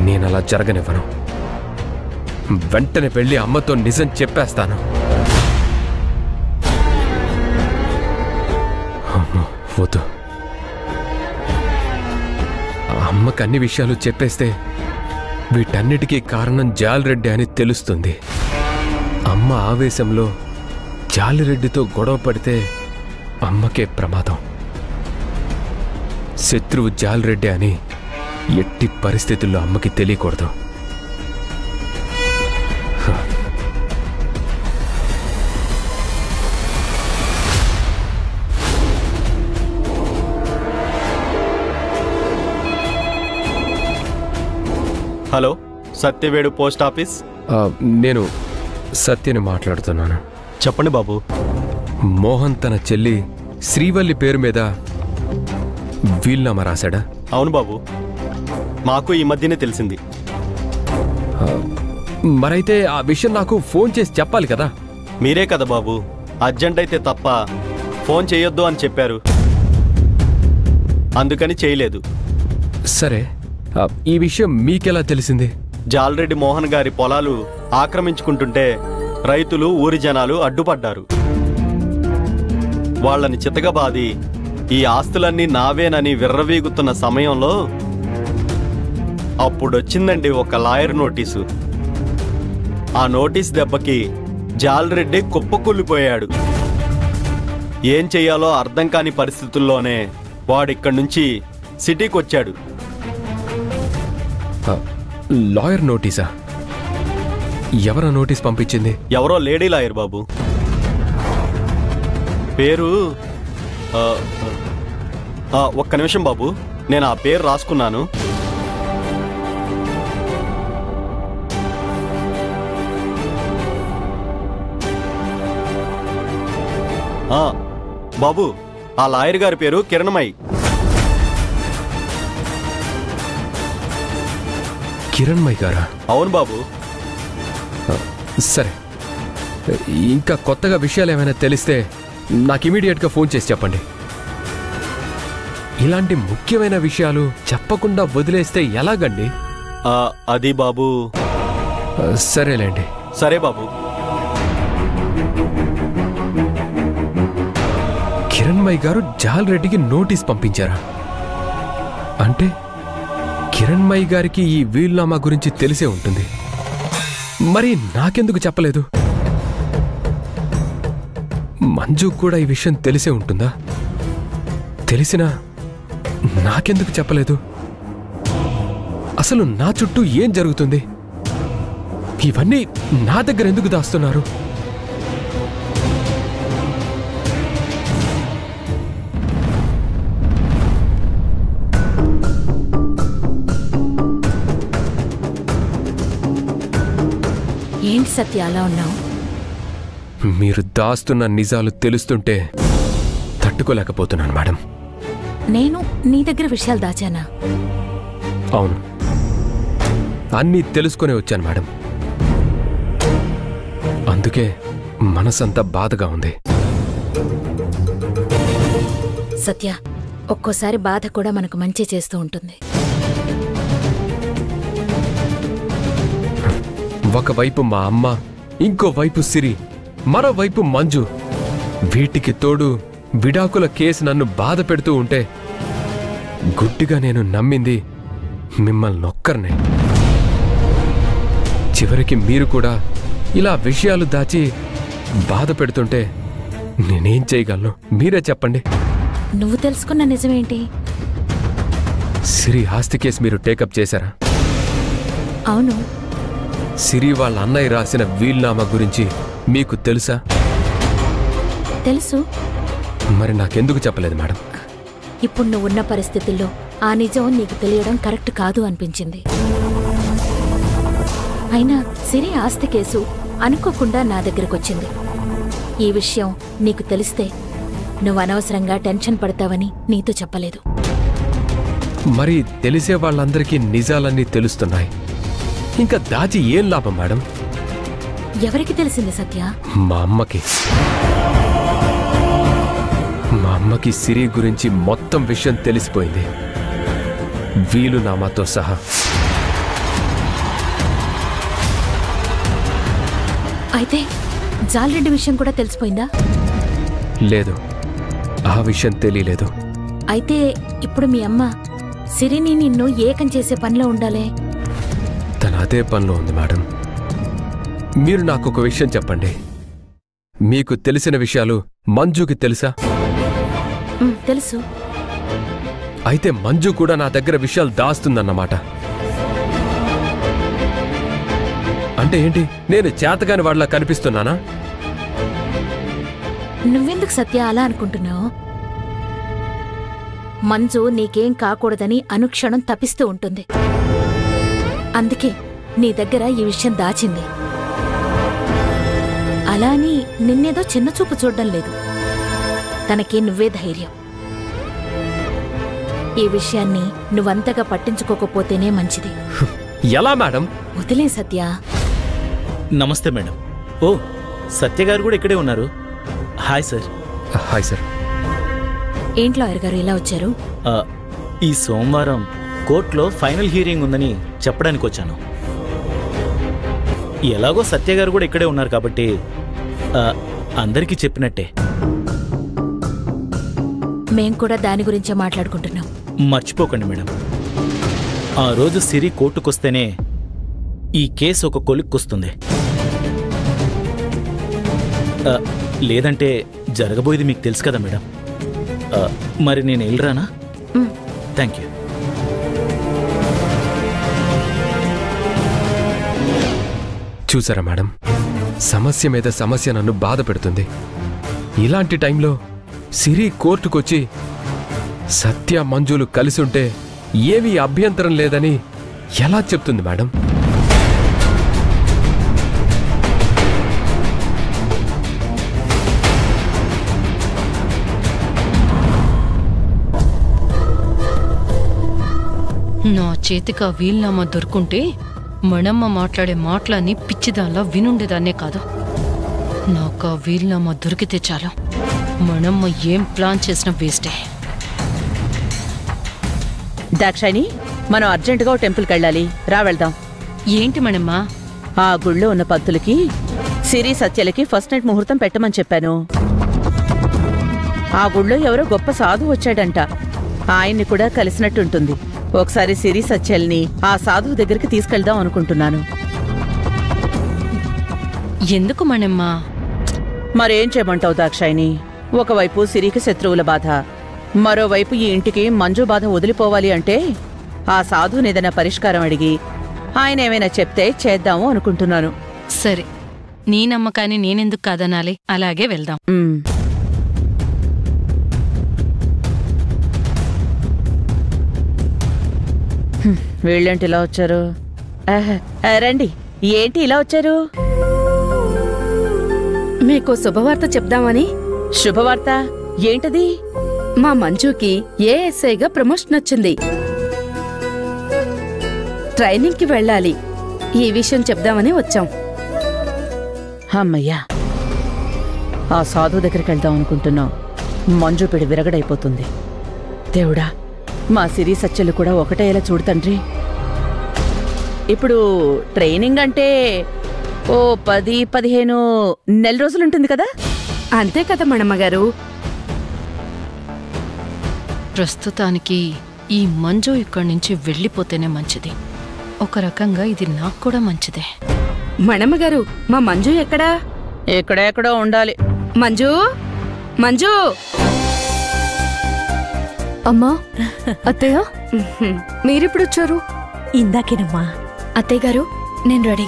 నేనలా జరగనివ్వను. వెంటనే వెళ్ళి అమ్మతో నిజం చెప్పేస్తాను. అమ్మో వద్దు. అమ్మకు అన్ని విషయాలు చెప్పేస్తే వీటన్నిటికీ కారణం జాలిరెడ్డి అని తెలుస్తుంది. అమ్మ ఆవేశంలో జాలిరెడ్డితో గొడవ పడితే అమ్మకే ప్రమాదం. శత్రువు జాలిరెడ్డి అని ఎట్టి పరిస్థితుల్లో అమ్మకి తెలియకూడదు. Hello, Satyavedu post office. నేను సత్యని మాట్లాడుతున్నాను. చెప్పండి బాబు. మోహన్ తన చెల్లి శ్రీవల్లి పేరు మీద వీలునామా రాశాడా? అవును బాబు, మాకు ఈ మధ్యనే తెలిసింది. మరైతే ఆ విషయం నాకు ఫోన్ చేసి చెప్పాలి కదా. మీరే కదా బాబు అర్జెంట్ అయితే తప్ప ఫోన్ చేయొద్దు అని చెప్పారు, అందుకని చేయలేదు. సరే, ఈ విషయం మీకెలా తెలిసింది? జాలిరెడ్డి మోహన్ గారి పొలాలు ఆక్రమించుకుంటుంటే రైతులు, ఊరి జనాలు అడ్డుపడ్డారు. వాళ్ళని చితకబాది ఈ ఆస్తులన్నీ నావేనని విర్రవీగుతున్న సమయంలో అప్పుడొచ్చిందండి ఒక లాయర్ నోటీసు. ఆ నోటీస్ దెబ్బకి జాలిరెడ్డి కుప్పకూలిపోయాడు. ఏం చెయ్యాలో అర్థం కాని పరిస్థితుల్లోనే వాడిక్కడి నుంచి సిటీకి వచ్చాడు. లాయర్ నోటీసా? ఎవరా నోటీస్ పంపించింది? ఎవరో లేడీ లాయర్ బాబు. పేరు ఒక్క నిమిషం బాబు, నేను ఆ పేరు రాసుకున్నాను. బాబు, ఆ లాయర్ గారి పేరు కిరణమై. కిరణ్మయ్ గారా? అవును బాబు. సరే, ఇంకా కొత్తగా విషయాలు ఏమైనా తెలిస్తే నాకు ఇమీడియట్గా ఫోన్ చేసి చెప్పండి. ఇలాంటి ముఖ్యమైన విషయాలు చెప్పకుండా వదిలేస్తే ఎలాగండి? అది బాబు. సరేలేండి. సరే బాబు. కిరణ్మయ్ గారు జాలిరెడ్డికి నోటీస్ పంపించారా? అంటే కిరణ్మయ్ గారికి ఈ వీలునామా గురించి తెలిసే ఉంటుంది. మరి నాకెందుకు చెప్పలేదు? మంజు కూడా ఈ విషయం తెలిసే ఉంటుందా? తెలిసినా నాకెందుకు చెప్పలేదు? అసలు నా చుట్టూ ఏం జరుగుతుంది? ఇవన్నీ నా దగ్గర ఎందుకు దాస్తున్నారు? ఏంటి సత్య అలా ఉన్నావు? మీరు దాస్తున్న నిజాలు తెలుస్తుంటే తట్టుకోలేకపోతున్నాను మేడం. నేను నీ దగ్గర విషయాలు దాచానా? అవును, అన్నీ తెలుసుకునే వచ్చాను మేడం. అందుకే మనసంతా బాధగా ఉంది. సత్య, ఒక్కోసారి బాధ కూడా మనకు మంచి చేస్తూ ఉంటుంది. ఒకవైపు మా అమ్మ, ఇంకోవైపు సిరి, మరోవైపు మంజు. వీటికి తోడు విడాకుల కేసు నన్ను బాధ పెడుతూ ఉంటే గుడ్డిగా నేను నమ్మింది మిమ్మల్ని ఒక్కర్నే. చివరికి మీరు కూడా ఇలా విషయాలు దాచి బాధ పెడుతుంటే నేనేం చేయగలను? మీరే చెప్పండి. నువ్వు తెలుసుకున్న నిజమేంటి? సిరి ఆస్తి కేసు మీరు టేకప్ చేశారా? అవును. సిరి వాళ్ళ అన్నయ్య రాసిన వీలునామా గురించి మీకు తెలుసా? తెలుసు. మరి నాకెందుకు చెప్పలేదు మేడం? ఇప్పుడు నువ్వున్న పరిస్థితుల్లో ఆ నిజం నీకు తెలియడం కరెక్ట్ కాదు అనిపించింది. అయినా సిరి ఆస్తి కేసు అనుకోకుండా నా దగ్గరకొచ్చింది. ఈ విషయం నీకు తెలిస్తే నువ్వు అనవసరంగా టెన్షన్ పడతావని నీతో చెప్పలేదు. మరి తెలిసే వాళ్ళందరికీ నిజాలన్నీ తెలుస్తున్నాయి, ఇంకా దాచి ఏం లాభం మేడం? ఎవరికి తెలిసింది సత్య? మా అమ్మకి. మా అమ్మకి సిరి గురించి మొత్తం విషయం తెలిసిపోయింది, వీలునామాతో సహా. అయితే జాలరెడ్డి విషయం కూడా తెలిసిపోయిందా? లేదు, ఆ విషయం తెలియలేదు. అయితే ఇప్పుడు మీ అమ్మ సిరిని నిన్ను ఏకం చేసే పనిలో ఉండాలే. తన అదే పనిలో ఉంది మేడం. మీరు నాకు ఒక విషయం చెప్పండి. మీకు తెలిసిన విషయాలు మంజుకి తెలుసా? తెలుసు. అయితే మంజు కూడా నా దగ్గర విషయాలు దాస్తుందన్నమాట. అంటే ఏంటి, నేను చేతగాని వాళ్ళ కనిపిస్తున్నానా? నువ్వెందుకు సత్య అలా అనుకుంటున్నావు? మంజు నీకేం కాకూడదని అనుక్షణం తపిస్తూ ఉంటుంది. అందుకే నీ దగ్గర ఈ విషయం దాచింది. అలా అని నిన్నేదో చిన్నచూపు చూడ్డం లేదు. తనకి నువ్వే ధైర్యం. ఈ విషయాన్ని నువ్వంతగా పట్టించుకోకపోతేనే మంచిది. ఎలా మేడం? వదిలే సత్య. నమస్తే మేడం. ఓ, సత్య గారు కూడా ఇక్కడే ఉన్నారు. Hi sir. Hi sir. ఏంటి లాయర్ గారు ఇలా వచ్చారు? ఈ సోమవారం కోర్టులో ఫైనల్ హియరింగ్ ఉందని చెప్పడానికి వచ్చాను. ఎలాగో సత్య గారు కూడా ఇక్కడే ఉన్నారు కాబట్టి అందరికీ చెప్పినట్టే. మేం కూడా దాని గురించే మాట్లాడుకుంటున్నాం. మర్చిపోకండి మేడం, ఆ రోజు సిరి కోర్టుకొస్తేనే ఈ కేసు ఒక కొలిక్కొస్తుంది. లేదంటే జరగబోయేది మీకు తెలుసు కదా మేడం. మరి నేను వెళ్ళరానా? Thank you. చూసారా మేడం, సమస్య మీద సమస్య నన్ను బాధ పెడుతుంది. ఇలాంటి టైంలో సిరి కోర్టుకొచ్చి సత్య మంజులు కలిసుంటే ఏమీ అభ్యంతరం లేదని ఎలా చెప్తుంది మేడం? నా చేతికి ఆ వీల్నామా దొరుకుంటే మణమ్మ మాట్లాడే మాటలన్నీ పిచ్చిదాల్లా వినుండేదాన్నే కాదు. నాకు ఆ వీల్నామా దొరికితే చాలు, మణమ్మ ఏం ప్లాన్ చేసినా వేస్టే. దాక్షాయిని, మనం అర్జెంటుగా ఓ టెంపుల్కి వెళ్ళాలి. రా వెళ్దాం. ఏంటి మణమ్మ? ఆ గుళ్ళో ఉన్న పంతులకి సిరి సత్యలకి ఫస్ట్ నైట్ ముహూర్తం పెట్టమని చెప్పాను. ఆ గుళ్ళో ఎవరో గొప్ప సాధువు వచ్చాడంట. ఆయన్ని కూడా కలిసినట్టుంటుంది. ఒకసారి సిరి సత్యల్ని ఆ సాధువు దగ్గరికి తీసుకెళ్దాం అనుకుంటున్నాను. ఎందుకు మణమ్మ? మరేం చేయమంటావు దాక్షాయిని? ఒకవైపు సిరికి శత్రువుల బాధ, మరోవైపు ఈ ఇంటికి మంజు బాధ వదిలిపోవాలి అంటే ఆ సాధువుని ఏదైనా పరిష్కారం అడిగి ఆయన ఏమైనా చెప్తే చేద్దాము అనుకుంటున్నాను. సరే, నీ నమ్మకాన్ని నేనెందుకు కాదనాలి? అలాగే వెళ్దాం. వీళ్ళేంటి ఇలా వచ్చారు? రండి. ఏంటి ఇలా వచ్చారు? మీకు శుభవార్త చెప్దామని. శుభవార్త ఏంటది? మా మంజుకి ఏఎస్ఐగా ప్రమోషన్ వచ్చింది. ట్రైనింగ్కి వెళ్ళాలి. ఈ విషయం చెప్దామని వచ్చాం. అమ్మయ్యా, ఆ సాధువు దగ్గరికి వెళ్దాం అనుకుంటున్నాం. మంజు పిడి విరగడైపోతుంది. దేవుడా, మా సిరి సత్యలు కూడా ఒకటేలా చూడు తండ్రి. ఇప్పుడు ట్రైనింగ్ అంటే ఓ 10-15 నెల రోజులుంటుంది కదా? అంతే కదా మణమ్మగారు. ప్రస్తుతానికి ఈ మంజు ఇక్కడి నుంచి వెళ్ళిపోతేనే మంచిది. ఒక రకంగా ఇది నాకు కూడా మంచిదే. మణమ్మగారు, మా మంజు ఎక్కడా? ఎక్కడెక్కడో ఉండాలి. మంజు, మంజు! అమ్మా, అత్తయ్య, మీరెప్పుడొచ్చారు? ఇందాకేనమ్మా. అత్తయ్య గారు, నేను రెడీ.